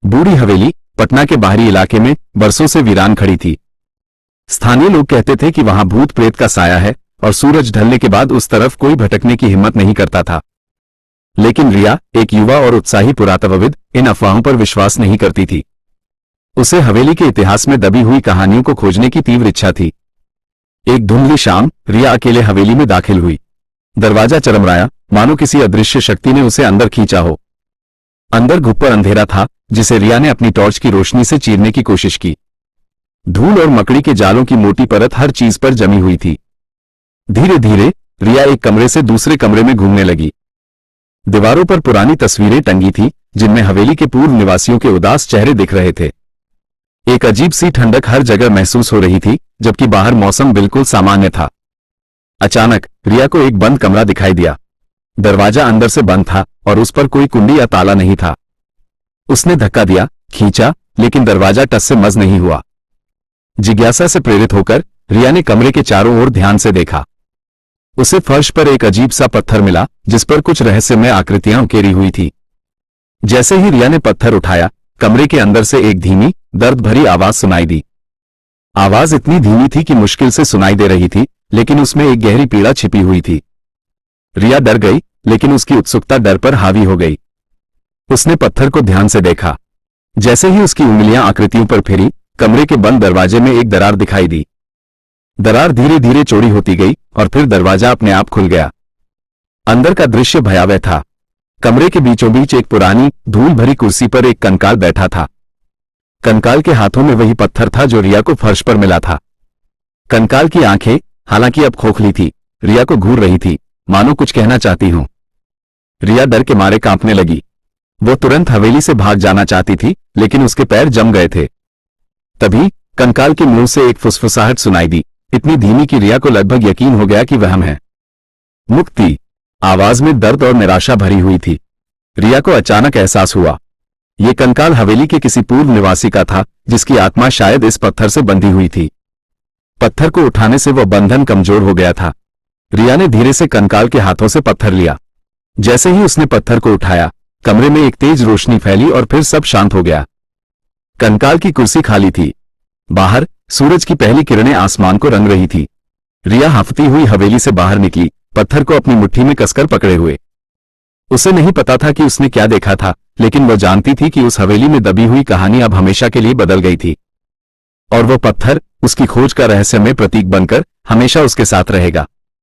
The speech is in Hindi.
बूढ़ी हवेली पटना के बाहरी इलाके में बरसों से वीरान खड़ी थी। स्थानीय लोग कहते थे कि वहां भूत प्रेत का साया है और सूरज ढलने के बाद उस तरफ कोई भटकने की हिम्मत नहीं करता था। लेकिन रिया, एक युवा और उत्साही पुरातत्वविद, इन अफवाहों पर विश्वास नहीं करती थी। उसे हवेली के इतिहास में दबी हुई कहानियों को खोजने की तीव्र इच्छा थी। एक धुंधली शाम रिया अकेले हवेली में दाखिल हुई। दरवाजा चरमराया, मानो किसी अदृश्य शक्ति ने उसे अंदर खींचा हो। अंदर घुप्पर अंधेरा था, जिसे रिया ने अपनी टॉर्च की रोशनी से चीरने की कोशिश की। धूल और मकड़ी के जालों की मोटी परत हर चीज पर जमी हुई थी। धीरे धीरे रिया एक कमरे से दूसरे कमरे में घूमने लगी। दीवारों पर पुरानी तस्वीरें टंगी थी, जिनमें हवेली के पूर्व निवासियों के उदास चेहरे दिख रहे थे। एक अजीब सी ठंडक हर जगह महसूस हो रही थी, जबकि बाहर मौसम बिल्कुल सामान्य था। अचानक रिया को एक बंद कमरा दिखाई दिया। दरवाजा अंदर से बंद था और उस पर कोई कुंडी या ताला नहीं था। उसने धक्का दिया, खींचा, लेकिन दरवाजा टस से मस नहीं हुआ। जिज्ञासा से प्रेरित होकर रिया ने कमरे के चारों ओर ध्यान से देखा। उसे फर्श पर एक अजीब सा पत्थर मिला, जिस पर कुछ रहस्यमय आकृतियां उकेरी हुई थी। जैसे ही रिया ने पत्थर उठाया, कमरे के अंदर से एक धीमी, दर्द भरी आवाज सुनाई दी। आवाज इतनी धीमी थी कि मुश्किल से सुनाई दे रही थी, लेकिन उसमें एक गहरी पीड़ा छिपी हुई थी। रिया डर गई, लेकिन उसकी उत्सुकता डर पर हावी हो गई। उसने पत्थर को ध्यान से देखा। जैसे ही उसकी उंगलियां आकृतियों पर फिरी, कमरे के बंद दरवाजे में एक दरार दिखाई दी। दरार धीरे धीरे चौड़ी होती गई और फिर दरवाजा अपने आप खुल गया। अंदर का दृश्य भयावह था। कमरे के बीचों बीच एक पुरानी, धूल भरी कुर्सी पर एक कंकाल बैठा था। कंकाल के हाथों में वही पत्थर था जो रिया को फर्श पर मिला था। कंकाल की आंखें, हालांकि अब खोखली थी, रिया को घूर रही थी, मानो कुछ कहना चाहती हूं। रिया डर के मारे कांपने लगी। वो तुरंत हवेली से भाग जाना चाहती थी, लेकिन उसके पैर जम गए थे। तभी कंकाल के मुंह से एक फुसफुसाहट सुनाई दी, इतनी धीमी कि रिया को लगभग यकीन हो गया कि वहम है। मुक्ति। आवाज में दर्द और निराशा भरी हुई थी। रिया को अचानक एहसास हुआ, ये कंकाल हवेली के किसी पूर्व निवासी का था, जिसकी आत्मा शायद इस पत्थर से बंधी हुई थी। पत्थर को उठाने से वह बंधन कमजोर हो गया था। रिया ने धीरे से कंकाल के हाथों से पत्थर लिया। जैसे ही उसने पत्थर को उठाया, कमरे में एक तेज रोशनी फैली और फिर सब शांत हो गया। कंकाल की कुर्सी खाली थी। बाहर सूरज की पहली किरणें आसमान को रंग रही थी। रिया हांफती हुई हवेली से बाहर निकली, पत्थर को अपनी मुट्ठी में कसकर पकड़े हुए। उसे नहीं पता था कि उसने क्या देखा था, लेकिन वह जानती थी कि उस हवेली में दबी हुई कहानी अब हमेशा के लिए बदल गई थी। और वो पत्थर उसकी खोज का रहस्यमय प्रतीक बनकर हमेशा उसके साथ रहेगा।